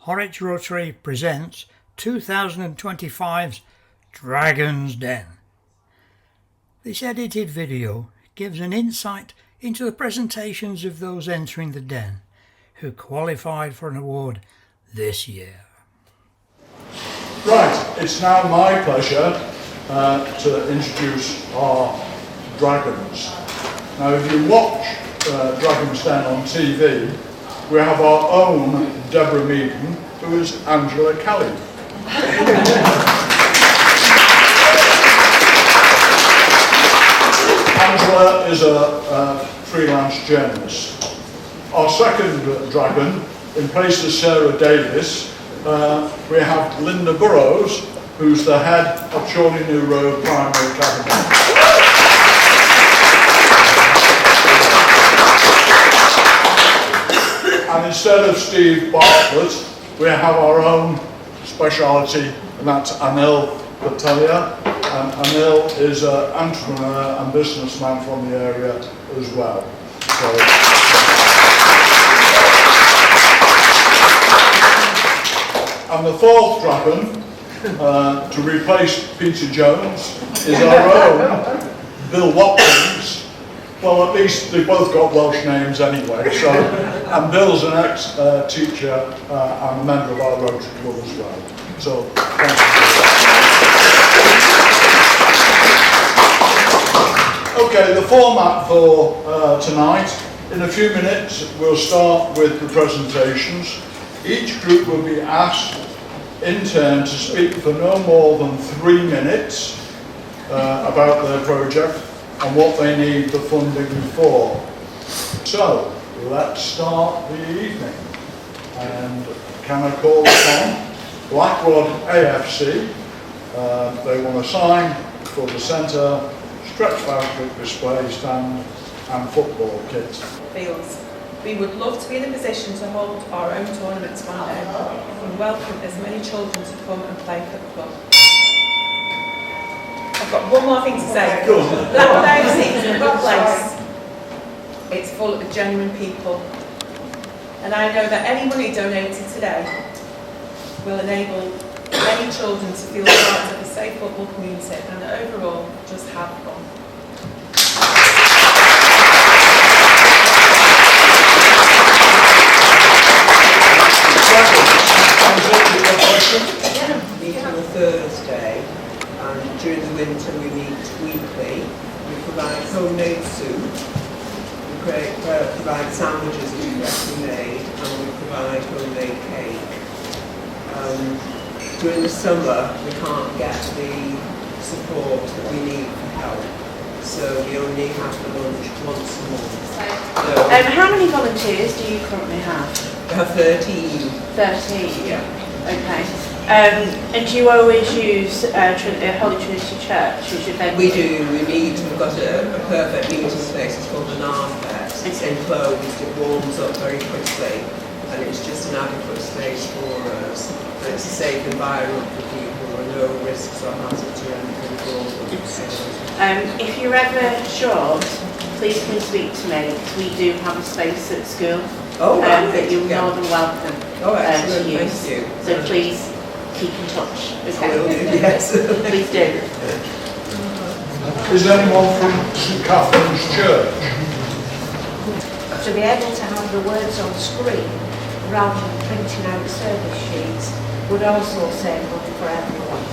Horwich Rotary presents 2025's Dragon's Den. This edited video gives an insight into the presentations of those entering the den who qualified for an award this year. Right, it's now my pleasure to introduce our dragons. Now if you watch Dragon's Den on TV, we have our own Deborah Meaden, who is Angela Kelly. Angela is a freelance journalist. Our second dragon, in place of Sarah Davis, we have Linda Burrows, who's the head of Chorley New Road Primary Academy. And instead of Steve Bartlett, we have our own speciality, and that's Anil Bhattalia. And Anil is an entrepreneur and businessman from the area as well. And the fourth dragon, to replace Peter Jones, is our own Bill Watkins. Well, at least they've both got Welsh names anyway. So, and Bill's an ex-teacher and a member of our Rotary Club as well. So, thank you. Okay, the format for tonight. In a few minutes, we'll start with the presentations. Each group will be asked in turn to speak for no more than 3 minutes about their project and what they need the funding for. So, let's start the evening. And can I call upon Blackwood AFC? They want a sign for the centre, stretch basket display stand and football kit. Fields. We would love to be in a position to hold our own tournaments one day and welcome as many children to come and play for the club. I've got one more thing to say. Blackwood AFC is a good place. It's full of genuine people. And I know that any money donated today will enable many children to feel part of a safe football community and overall just have fun. Meet on a Thursday, and during the winter we meet weekly. We provide homemade soup, we provide sandwiches that we freshly made, and we provide homemade cake. During the summer we can't get the support that we need for help, so we only have the lunch once a month. How many volunteers do you currently have? We have 13. 13? Yeah. Okay. And do you always use Holy Trinity Church as your venue? We do. We meet. We've got a perfect meeting place. It's called an Armpet. It's enclosed. It warms up very quickly, and it's just an adequate space for us. And it's a safe environment for people, and no risks or hazards or anything for all of us. If you're ever short, please come speak to me. We do have a space at school. Oh, right. That you're more than welcome to use. Thank you. So please keep in touch. Okay. I will do, yes. Please do. Is anyone from St Catherine's Church? To be able to have the words on screen rather than printing out service sheets would also save money for everyone.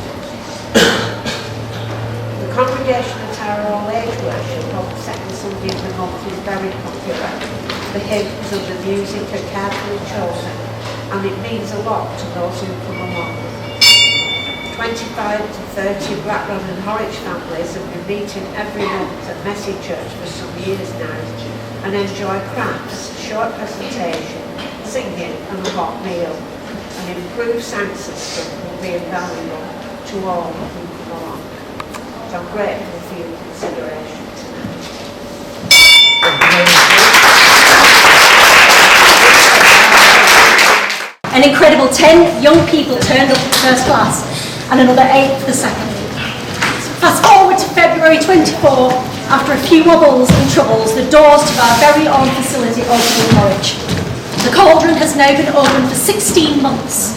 The congregation at our all-age worship on the second Sunday of the month is very popular. The hymns and the music are carefully chosen, and it means a lot to those who come along. 25 to 30 Blackburn and Horwich families have been meeting every month at Messy Church for some years now and enjoy crafts, short presentation, singing and a hot meal. An improved sound system will be invaluable to all who come along. So I'm grateful for your consideration tonight. An incredible 10 young people turned up for first class and another 8 for the second. Fast forward to February 24, after a few wobbles and troubles, the doors to our very own facility opened in Horwich. The cauldron has now been open for 16 months.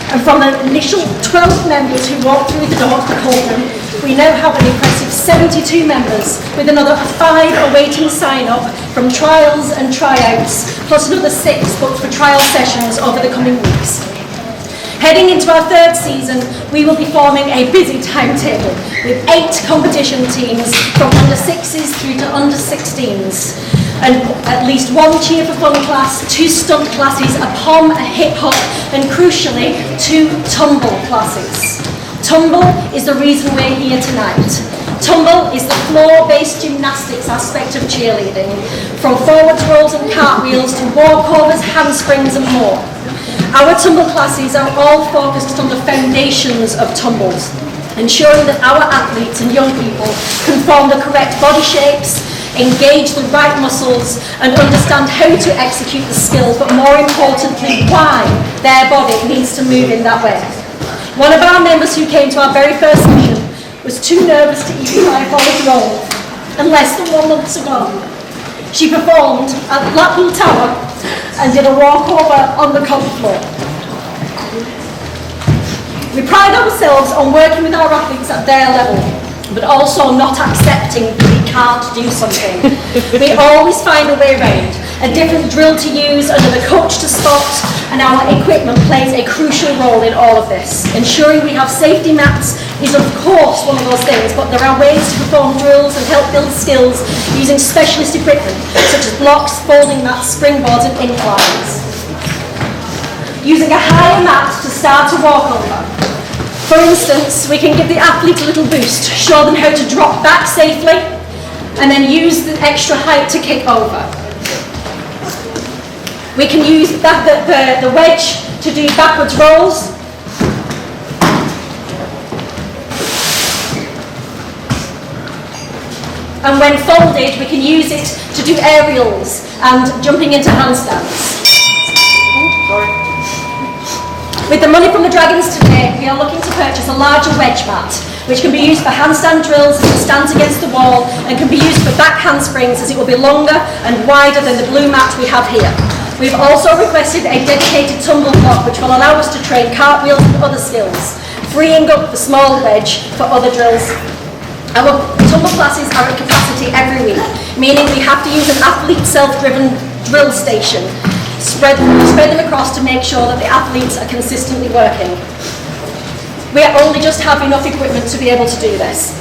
And from the initial 12 members who walked through the door to the cauldron, we now have an impressive 72 members, with another 5 awaiting sign-up from trials and tryouts, plus another 6 booked for trial sessions over the coming weeks. Heading into our 3rd season, we will be forming a busy timetable with 8 competition teams from under 6s through to under 16s. And at least 1 cheer for fun class, 2 stunt classes, a pom, a hip hop, and crucially 2 tumble classes. Tumble is the reason we're here tonight. Tumble is the floor-based gymnastics aspect of cheerleading, from forwards rolls and cartwheels to walkovers, handsprings and more. Our tumble classes are all focused on the foundations of tumbles, ensuring that our athletes and young people can form the correct body shapes, engage the right muscles and understand how to execute the skills, but more importantly, why their body needs to move in that way. One of our members who came to our very first session was too nervous to even try a forward roll, and less than 1 month ago, she performed at Blackpool Tower and did a walkover on the court floor. We pride ourselves on working with our athletes at their level, but also not accepting that we can't do something. We always find a way around, a different drill to use, another coach to spot, and our equipment plays a crucial role in all of this. Ensuring we have safety mats is of course one of those things, but there are ways to perform drills and help build skills using specialist equipment such as blocks, folding mats, springboards and inclines. Using a higher mat to start a walkover. For instance, we can give the athlete a little boost, show them how to drop back safely, and then use the extra height to kick over. We can use the wedge to do backwards rolls. And when folded, we can use it to do aerials and jumping into handstands. With the money from the Dragons today, we are looking to purchase a larger wedge mat, which can be used for handstand drills as it stands against the wall, and can be used for back handsprings as it will be longer and wider than the blue mat we have here. We've also requested a dedicated tumble block, which will allow us to train cartwheels and other skills, freeing up the small wedge for other drills. Our tumble classes are at capacity every week, meaning we have to use an athlete self-driven drill station. Spread them across to make sure that the athletes are consistently working. We only just have enough equipment to be able to do this.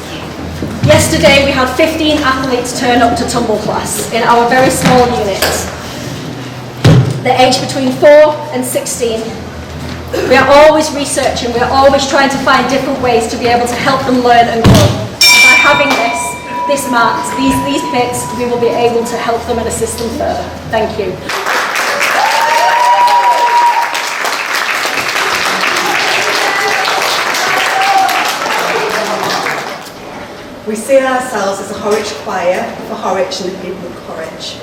Yesterday we had 15 athletes turn up to tumble class in our very small unit. They're aged between 4 and 16. We are always researching, we are always trying to find different ways to be able to help them learn and grow. By having this mat, these bits, we will be able to help them and assist them further. Thank you. We see ourselves as a Horwich choir for Horwich and the people of Horwich.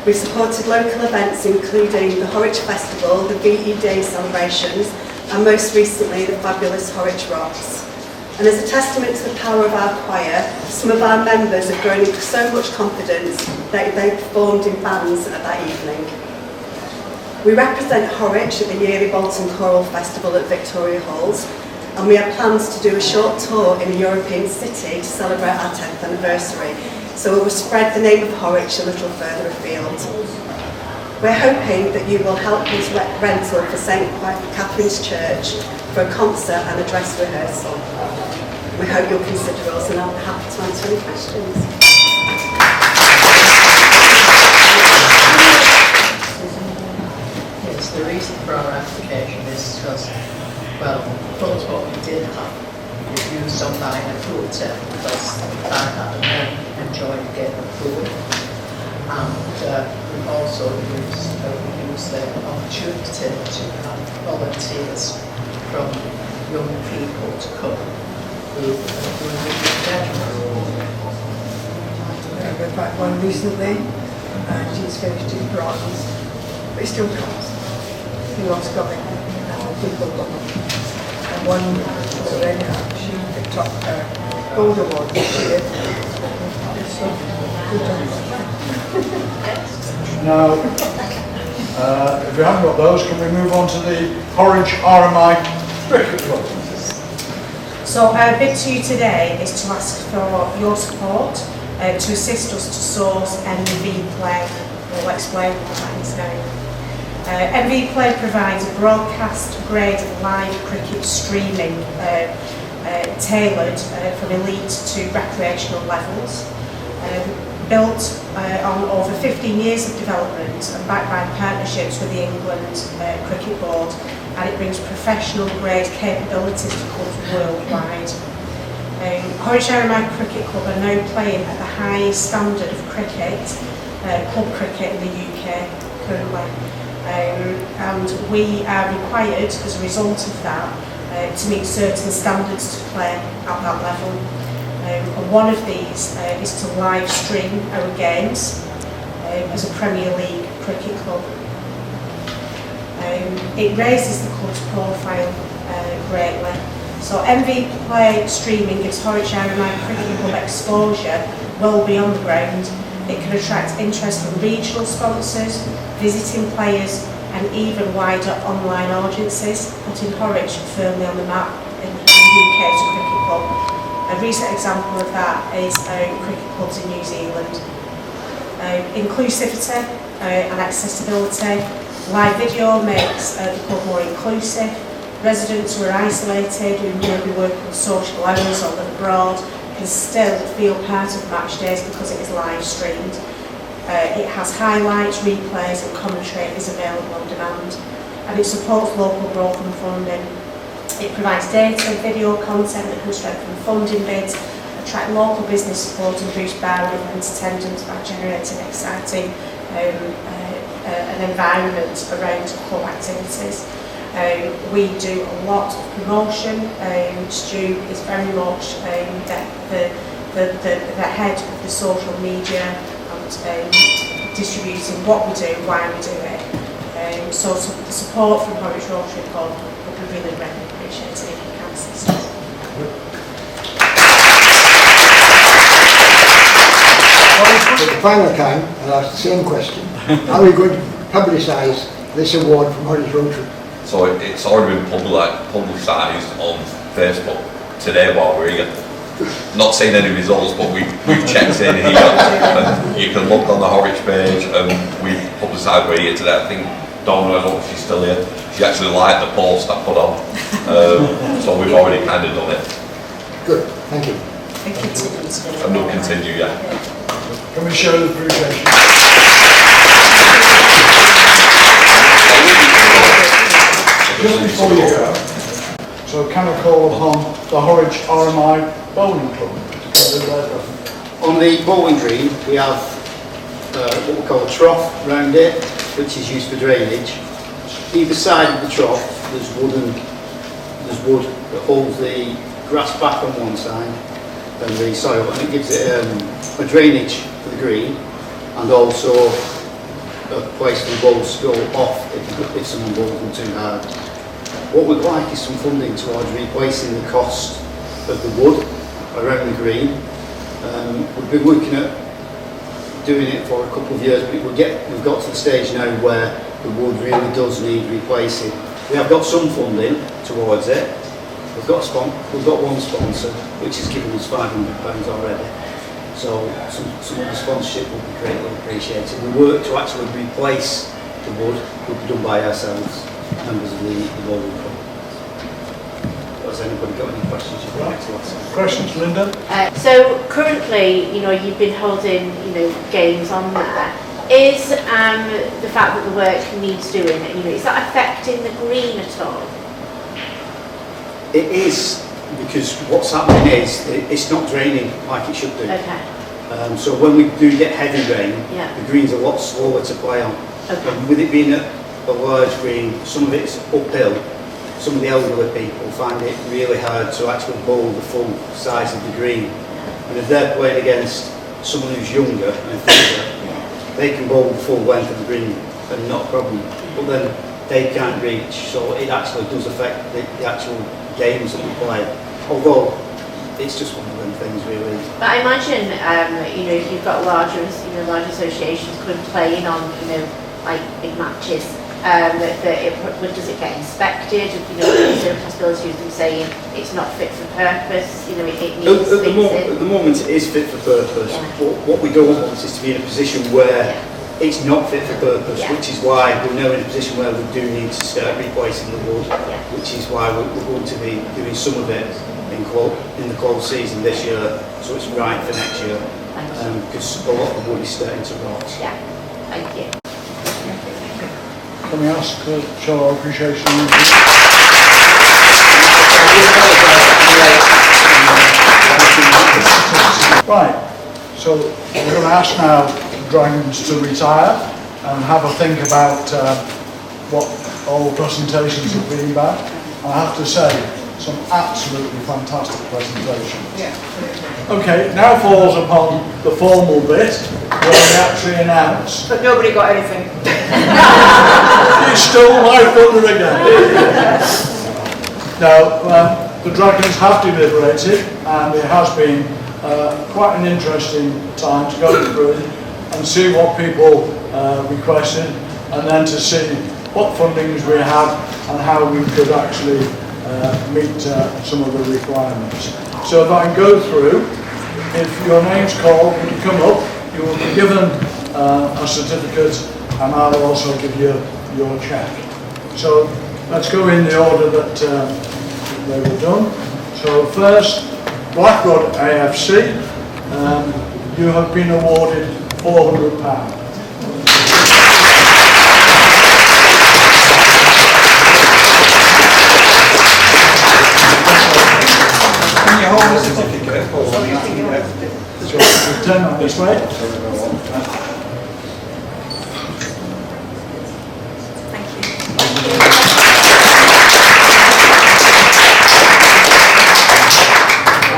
We've supported local events including the Horwich Festival, the VE Day celebrations, and most recently the fabulous Horwich Rocks. And as a testament to the power of our choir, some of our members have grown into so much confidence that they performed in bands at that evening. We represent Horwich at the yearly Bolton Choral Festival at Victoria Halls, and we have plans to do a short tour in a European city to celebrate our 10th anniversary, so we will spread the name of Horwich a little further afield. We're hoping that you will help us rental for St Catherine's Church for a concert and a dress rehearsal. We hope you'll consider us, and I'm happy to answer any questions. Yes, the reason for our application is because, well, because what we did have, we used some line of food because I had enjoyed getting food, and we also used the opportunity to have volunteers from young people to come who were We've had one recently, and she's finished his bronze, but he still comes. He loves coming, and people love him. And one already, she picked up her gold award this year. So, good job. Now, If we haven't got those, can we move on to the Horwich RMI Cricket Club? So our bid to you today is to ask for your support to assist us to source MV Play. We'll explain what that is now. MV Play provides a broadcast grade live cricket streaming tailored from elite to recreational levels. Built on over 15 years of development and backed by partnerships with the England Cricket Board, and it brings professional grade capabilities to clubs worldwide. Horwich RMI Cricket Club are now playing at the highest standard of cricket, club cricket in the UK currently, and we are required as a result of that to meet certain standards to play at that level. And one of these is to live stream our games as a Premier League cricket club. It raises the club's profile greatly. So MV Play streaming gives Horwich RMI Cricket Club exposure well beyond the ground. It can attract interest from regional sponsors, visiting players and even wider online audiences, putting Horwich firmly on the map in the UK as a cricket club. A recent example of that is cricket clubs in New Zealand. Inclusivity and accessibility. Live video makes the club more inclusive. Residents who are isolated, who may be working social hours or live abroad, can still feel part of match days because it is live streamed. It has highlights, replays and commentary is available on demand. And it supports local growth and funding. It provides data and video content that can strengthen funding bids, attract local business support and boost bar event attendance by generating exciting an environment around club activities. We do a lot of promotion. Stu is very much the head of the social media and distributing what we do, why we do it. So the support from Horwich Rotary Club would be really appreciated if you can assist us. At the final time, I'll ask the same question. How are we going to publicise this award from Horwich Rotary? So it's already been publicised on Facebook today while we're here. Not seen any results, but we've checked in here, and you can look on the Horwich page, and we've publicised we're here today. I think Donna, I don't know if she's still here, she actually liked the post I put on, so we've already kind of done it. Good, thank you. And we'll continue, yeah. Can we show the appreciation? Just before you go, so can I call upon the Horwich RMI Bowling Club to do their presentation? On the bowling green we have what we call a trough round it, which is used for drainage. Either side of the trough there's wood that holds the grass back on one side and the soil, and it gives it a drainage for the green and also a place for the balls to go off if someone bowls them too hard. What we'd like is some funding towards replacing the cost of the wood around the green. We've been looking at doing it for a couple of years, but we've got to the stage now where the wood really does need replacing. We have got some funding towards it. We've got one sponsor which has given us £500 already. So some of the sponsorship will be greatly appreciated. The work to actually replace the wood will be done by ourselves, members of the bowling club. Has anybody got any questions you'd like to ask? Questions, Linda? So currently, you've been holding, games on there. Is the fact that the work needs doing, is that affecting the green at all? It is, because what's happening is it's not draining like it should do. Okay. So when we do get heavy rain, Yeah. the green's a lot slower to play on. Okay. And with it being a large green, some of it's uphill. Some of the elderly people find it really hard to actually bowl the full size of the green. And if they're playing against someone who's younger and fitter, they can bowl the full length of the green and not a problem. But then they can't reach, so it actually does affect the actual games that we play. Although it's just one of them things really. But I imagine, if you've got large associations coming playing on, like big matches, does it get inspected? You know, is there a possibility of them saying it's not fit for purpose? You know, it needs fixing. At the moment, it is fit for purpose. Yeah. But what we don't want is to be in a position where it's not fit for purpose, which is why we're now in a position where we do need to start replacing the wood, which is why we're going to be doing some of it in the cold season this year, so it's right for next year, because a lot of the wood is starting to rot. Yeah, thank you. Can we ask to show our appreciation? Right, so we're going to ask now the Dragons to retire and have a think about what all the presentations have been about. I have to say, some absolutely fantastic presentations. Okay, now falls upon the formal bit where we actually announce. But nobody got anything. It's still my thunder again. Now, the Dragons have deliberated, and it has been quite an interesting time to go through and see what people requested, and then to see what fundings we have and how we could actually meet some of the requirements. So if I can go through, if your name's called, when you come up, you will be given a certificate, and I'll also give you your cheque. So let's go in the order that they were done. So first, Blackrod AFC, you have been awarded £400. Can you hold the certificate? So turn that this way.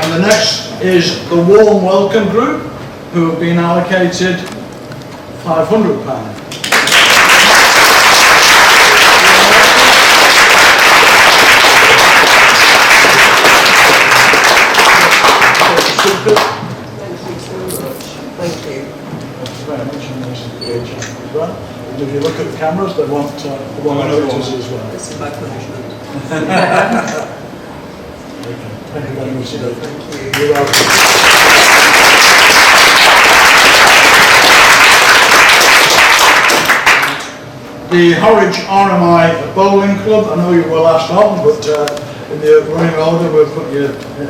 And the next is the Warm Welcome Group, who have been allocated £500. Thank you. Very much, and this is the age as well. And if you look at the cameras, they want photos as well. This is my punishment. Thank you very much indeed. Thank you. You're welcome. The Horwich RMI Bowling Club, I know you were last on, but in the running order we'll put you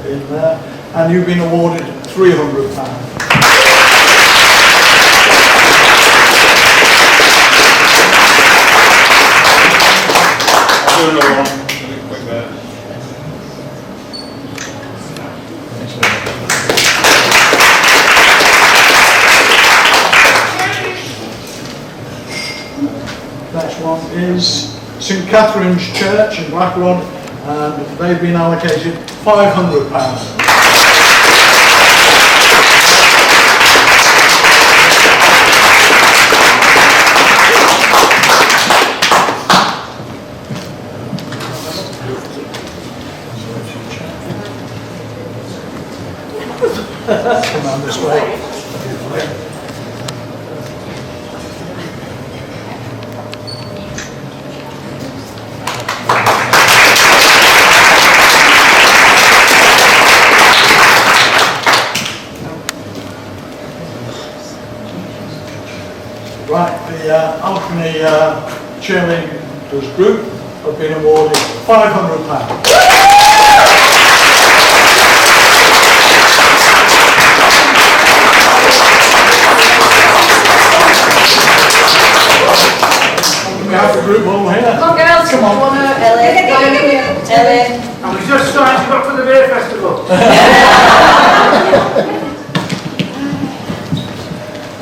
in there. And you've been awarded £300. Next one is St Catherine's Church in Blackrod, and they've been allocated £500. Come on this way. Right, the Alchemy cheerleaders group have been awarded £500. We have the group all here. Come on girls, come on. Ellen. And we just started up for the beer festival.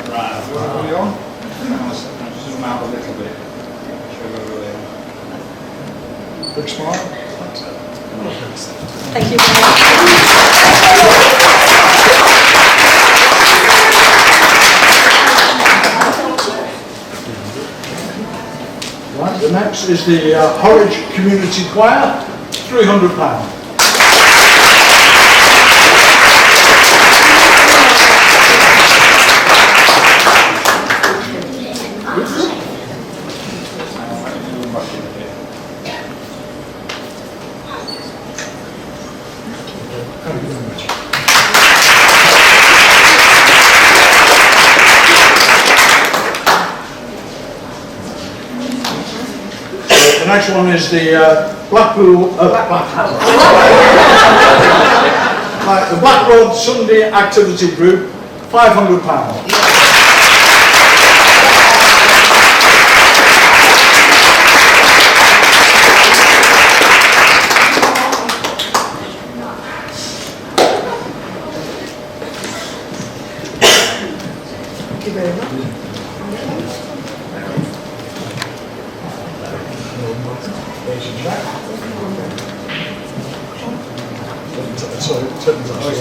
Right, where are we on? I'll zoom out a little bit. Show where we're in. Big smile. Thank you very much. Right, the next is the Horwich Community Choir, £300. Thank you very much. The next one is the the Blackroad Sunday Activity Group, £500. Thank you very much.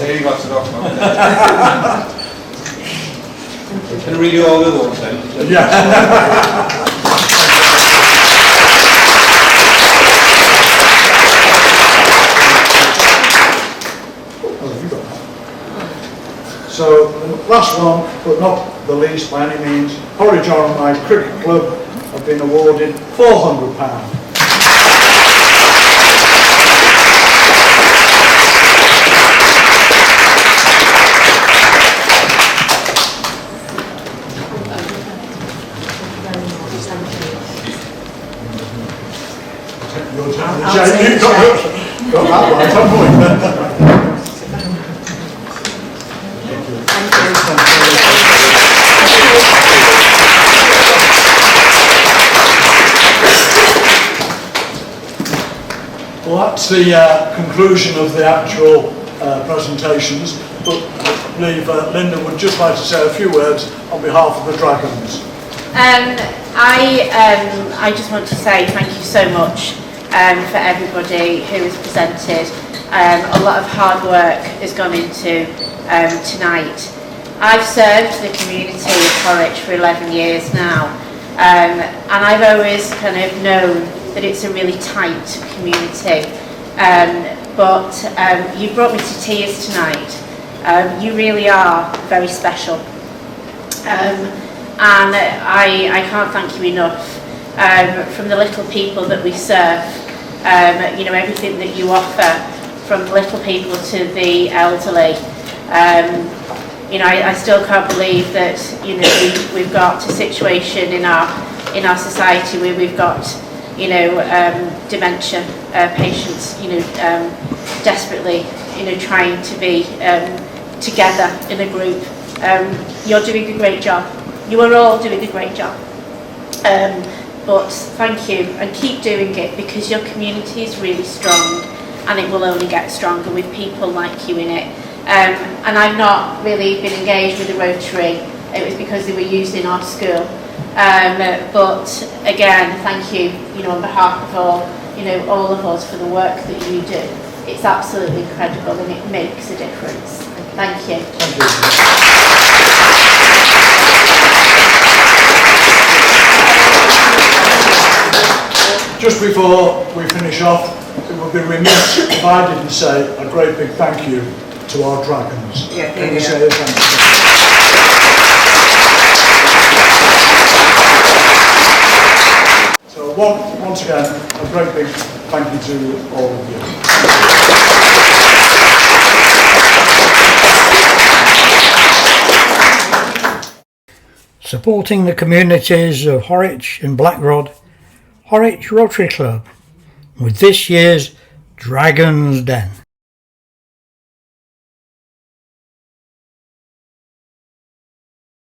You got it off, Can I read you all the other ones then? Yeah. So, the last one, but not the least by any means, Horwich RMI Cricket Club have been awarded £400. You've got that right, haven't we? Well, that's the conclusion of the actual presentations, but I believe Linda would just like to say a few words on behalf of the Dragons. I just want to say thank you so much for everybody who has presented. A lot of hard work has gone into tonight. I've served the community of Horwich for 11 years now, and I've always kind of known that it's a really tight community, but you brought me to tears tonight. You really are very special, and I can't thank you enough. From the little people that we serve, you know, everything that you offer, from the little people to the elderly. You know, I still can't believe that, you know, we've got a situation in our society where we've got, you know, dementia patients, you know, desperately, you know, trying to be together in a group. You're doing a great job. You are all doing a great job. But thank you, and keep doing it, because your community is really strong, and it will only get stronger with people like you in it. And I've not really been engaged with the Rotary. It was because they were used in our school. But again, thank you, you know, on behalf of all, you know, all of us for the work that you do. It's absolutely incredible, and it makes a difference. Thank you. Thank you. Just before we finish off, it would be remiss if I didn't say a great big thank you to our Dragons. Yeah, Can you say a thank you? So once again, a great big thank you to all of you. Supporting the communities of Horwich and Blackrod, Horwich Rotary Club, with this year's Dragon's Den.